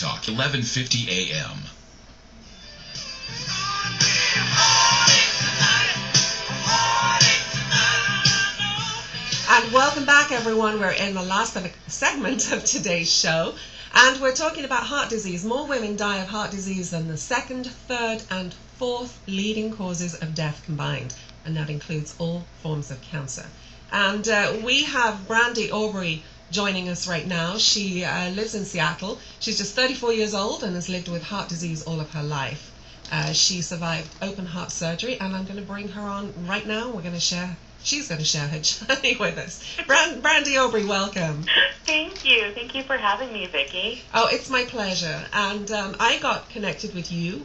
Talk, 1150 a.m. And welcome back, everyone. We're in the last segment of today's show, and we're talking about heart disease. More women die of heart disease than the second, third, and fourth leading causes of death combined, and that includes all forms of cancer. And we have Brandi Aubrey joining us right now. She lives in Seattle. She's just 34 years old and has lived with heart disease all of her life. She survived open heart surgery, and I'm going to bring her on right now. She's going to share her journey with us. Brandi Aubrey, welcome. Thank you. Thank you for having me, Vicki. Oh, it's my pleasure. And I got connected with you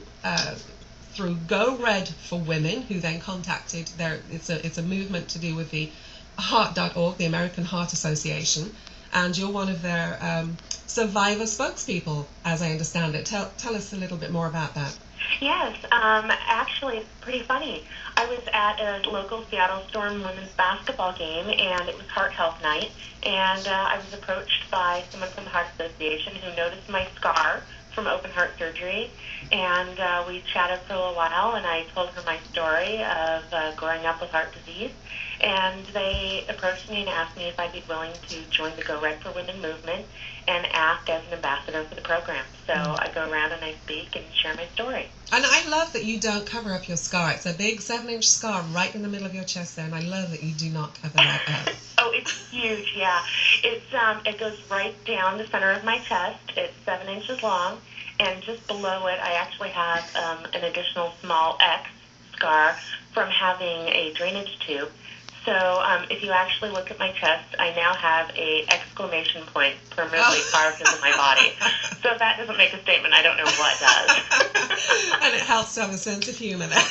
through Go Red for Women, who then contacted it's a movement to do with the heart.org, the American Heart Association, and you're one of their survivor spokespeople, as I understand it. Tell us a little bit more about that. Yes, actually, it's pretty funny. I was at a local Seattle Storm women's basketball game, and it was Heart Health Night, and I was approached by someone from the Heart Association who noticed my scar from open heart surgery, and we chatted for a little while, and I told her my story of growing up with heart disease, and they approached me and asked me if I'd be willing to join the Go Red for Women movement and act as an ambassador for the program. So I go around and I speak and share my story. And I love that you don't cover up your scar. It's a big 7-inch scar right in the middle of your chest there, and I love that you do not cover that up. Oh, it's huge, yeah. It goes right down the center of my chest. It's 7 inches long, and just below it I actually have an additional small X scar from having a drainage tube. So if you actually look at my chest, I now have a exclamation point permanently carved into my body. So if that doesn't make a statement, I don't know what does. And it helps to have a sense of humor there.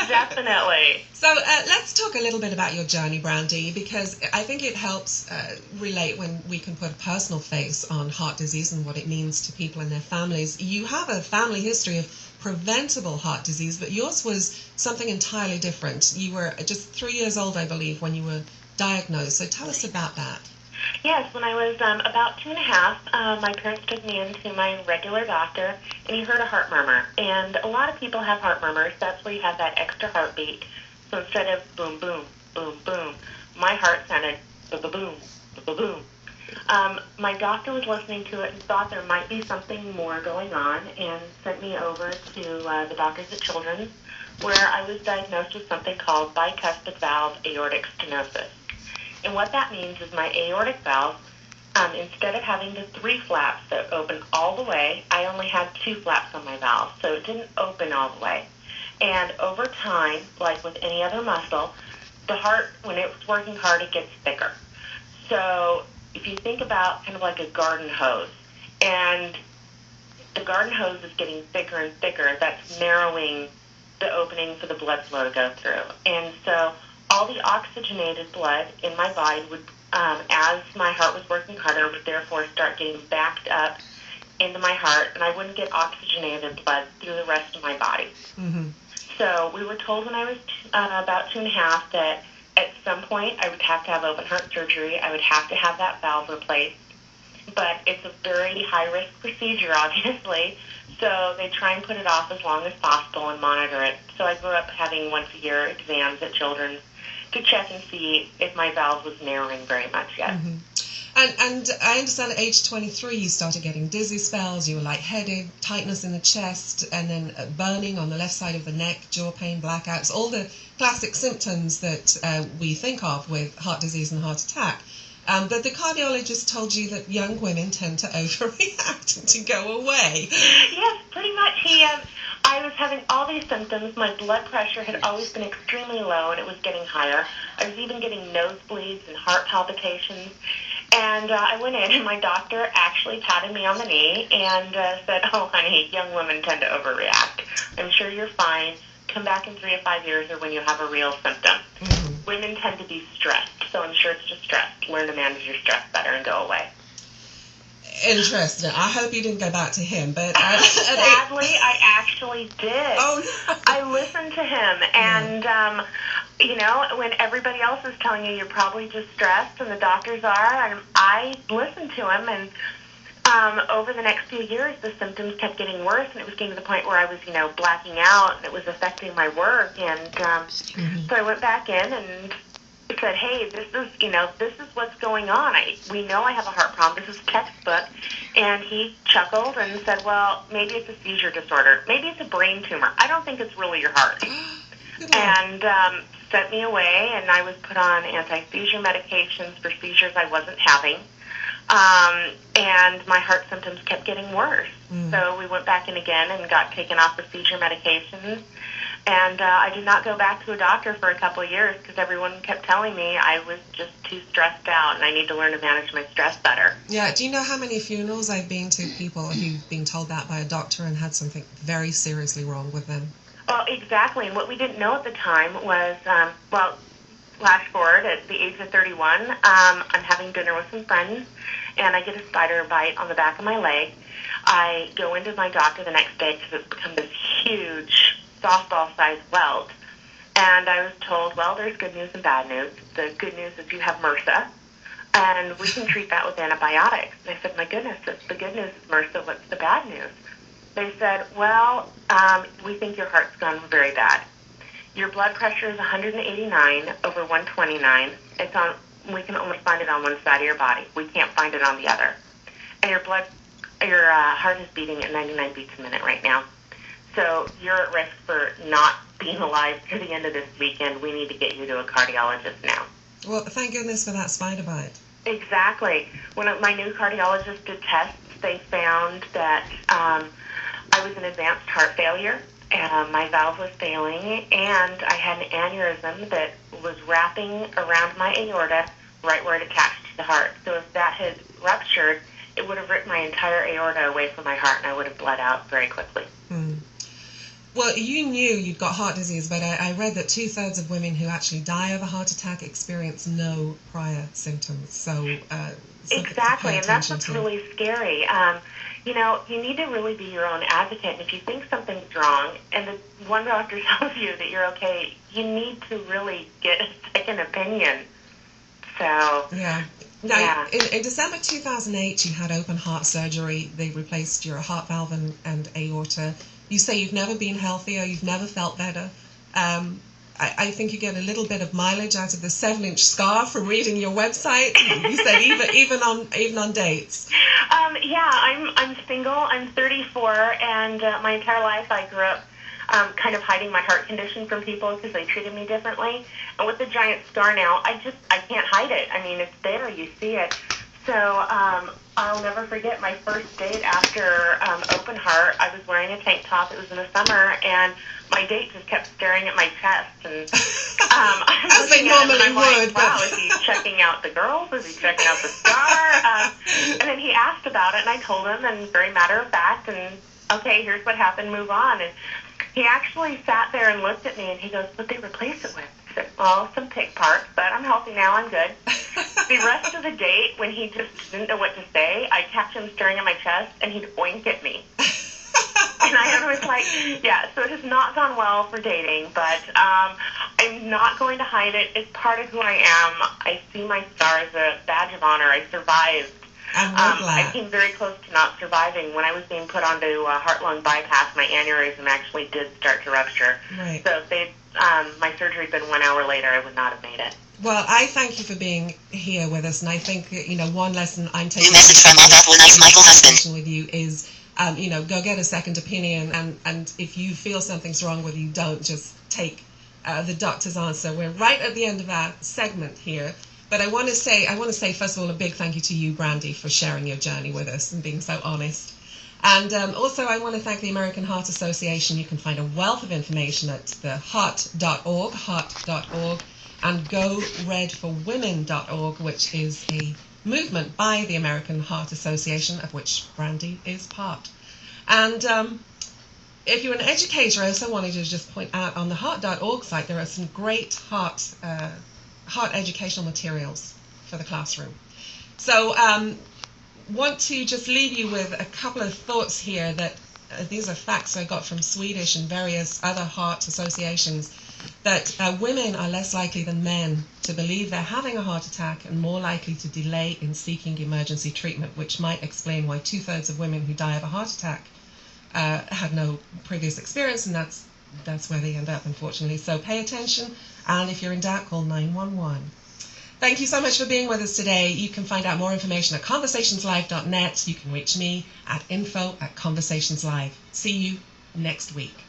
Definitely. So let's talk a little bit about your journey, Brandi, because I think it helps relate when we can put a personal face on heart disease and what it means to people and their families. You have a family history of preventable heart disease, but yours was something entirely different. You were just 3 years old, I believe, when you were diagnosed. So tell us about that. Yes, when I was about 2.5, my parents took me into my regular doctor, and he heard a heart murmur. And a lot of people have heart murmurs. That's where you have that extra heartbeat. So instead of boom, boom, boom, boom, my heart sounded boom, boom, boom. My doctor was listening to it and thought there might be something more going on and sent me over to the doctors at Children's, where I was diagnosed with something called bicuspid valve aortic stenosis. And what that means is my aortic valve, instead of having the 3 flaps that open all the way, I only had 2 flaps on my valve, so it didn't open all the way. And over time, like with any other muscle, the heart, when it's working hard, it gets thicker. So if you think about kind of like a garden hose, and the garden hose is getting thicker and thicker, that's narrowing the opening for the blood flow to go through. And so all the oxygenated blood in my body would, as my heart was working harder, would therefore start getting backed up into my heart, and I wouldn't get oxygenated blood through the rest of my body. Mm-hmm. So we were told when I was about 2.5 that at some point I would have to have open heart surgery. I would have to have that valve replaced. But it's a very high-risk procedure, obviously, so they try and put it off as long as possible and monitor it. So I grew up having once-a-year exams at Children's to check and see if my valve was narrowing very much yet. Mm-hmm. And I understand at age 23 you started getting dizzy spells, you were lightheaded, tightness in the chest, and then burning on the left side of the neck, jaw pain, blackouts, all the classic symptoms that we think of with heart disease and heart attack. But the cardiologist told you that young women tend to overreact and to go away. Yes, pretty much. I was having all these symptoms. My blood pressure had always been extremely low, and it was getting higher. I was even getting nosebleeds and heart palpitations. And I went in, and my doctor actually patted me on the knee and said, "Oh, honey, young women tend to overreact. I'm sure you're fine. Come back in 3 to 5 years or when you have a real symptom." Mm-hmm. Women tend to be stressed, so I'm sure it's just stress. Learn to manage your stress better and go away. Interesting. I hope you didn't go back to him, but sadly, I actually did. Oh no! I listened to him, and when everybody else is telling you you're probably just stressed, and the doctors are, and I listened to him, and Over the next few years, the symptoms kept getting worse, and it was getting to the point where I was, blacking out, and it was affecting my work. And so I went back in and said, "Hey, this is what's going on. We know I have a heart problem. This is textbook." And he chuckled and said, "Well, maybe it's a seizure disorder. Maybe it's a brain tumor. I don't think it's really your heart." And sent me away, and I was put on anti-seizure medications for seizures I wasn't having. And my heart symptoms kept getting worse. So we went back in again and got taken off the seizure medications. And I did not go back to a doctor for a couple of years because everyone kept telling me I was just too stressed out and I need to learn to manage my stress better. Yeah, do you know how many funerals I've been to, people who've been told that by a doctor and had something very seriously wrong with them? Well, exactly. And what we didn't know at the time was, flash forward, at the age of 31, I'm having dinner with some friends, and I get a spider bite on the back of my leg. I go into my doctor the next day because it's become this huge softball-sized welt, and I was told, well, there's good news and bad news. The good news is you have MRSA, and we can treat that with antibiotics. And I said, my goodness, the good news is MRSA. What's the bad news? They said, well, we think your heart's gone very bad. Your blood pressure is 189 over 129. We can only find it on one side of your body. We can't find it on the other. And your heart is beating at 99 beats a minute right now. So you're at risk for not being alive to the end of this weekend. We need to get you to a cardiologist now. Well, thank goodness for that spider bite. Exactly. When my new cardiologist did tests, they found that I was in advanced heart failure. My valve was failing, and I had an aneurysm that was wrapping around my aorta right where it attached to the heart. So if that had ruptured, it would have ripped my entire aorta away from my heart, and I would have bled out very quickly. Well, you knew you'd got heart disease, but I read that 2/3 of women who actually die of a heart attack experience no prior symptoms. So exactly, and that's what's really scary. You need to really be your own advocate. And if you think something's wrong and the one doctor tells you that you're okay, you need to really get a second opinion. So, yeah. Now, in December 2008, you had open heart surgery. They replaced your heart valve and aorta. You say you've never been healthier, you've never felt better. I think you get a little bit of mileage out of the 7-inch scar from reading your website. You said even on dates. I'm single. I'm 34, and my entire life I grew up kind of hiding my heart condition from people because they treated me differently. And with the giant scar now, I can't hide it. I mean, it's there. You see it. So I'll never forget my first date after open heart. I was wearing a tank top. It was in the summer, and my date just kept staring at my chest. And as they normally would. Like, wow, is he checking out the girls? Is he checking out the scar? And then he asked about it, and I told him, and very matter of fact, and okay, here's what happened, move on. And he actually sat there and looked at me, and he goes, what'd they replace it with? I said, well, some pig parts, but I'm healthy now, I'm good. The rest of the date, when he just didn't know what to say, I kept him staring at my chest, and he'd oink at me. And I was like, yeah, so it has not gone well for dating, but I'm not going to hide it. It's part of who I am. I see my scar as a badge of honor. I survived. I came very close to not surviving. When I was being put onto a heart-lung bypass, my aneurysm actually did start to rupture. Right. So if my surgery had been 1 hour later, I would not have made it. Well, I thank you for being here with us, and I think one lesson I'm taking with you is, go get a second opinion, and if you feel something's wrong with you, don't just take the doctor's answer. We're right at the end of our segment here. But I want to say, first of all, a big thank you to you, Brandi, for sharing your journey with us and being so honest. And also, I want to thank the American Heart Association. You can find a wealth of information at theheart.org, heart.org, and goredforwomen.org, which is a movement by the American Heart Association, of which Brandi is part. And if you're an educator, I also wanted to just point out on the heart.org site, there are some great heart educational materials for the classroom. So want to just leave you with a couple of thoughts here that these are facts I got from Swedish and various other heart associations. that women are less likely than men to believe they're having a heart attack and more likely to delay in seeking emergency treatment, which might explain why 2/3 of women who die of a heart attack have no previous experience, and that's where they end up, unfortunately. So pay attention, and if you're in doubt, call 911. Thank you so much for being with us today. You can find out more information at conversationslive.net. You can reach me at info@conversationslive. See you next week.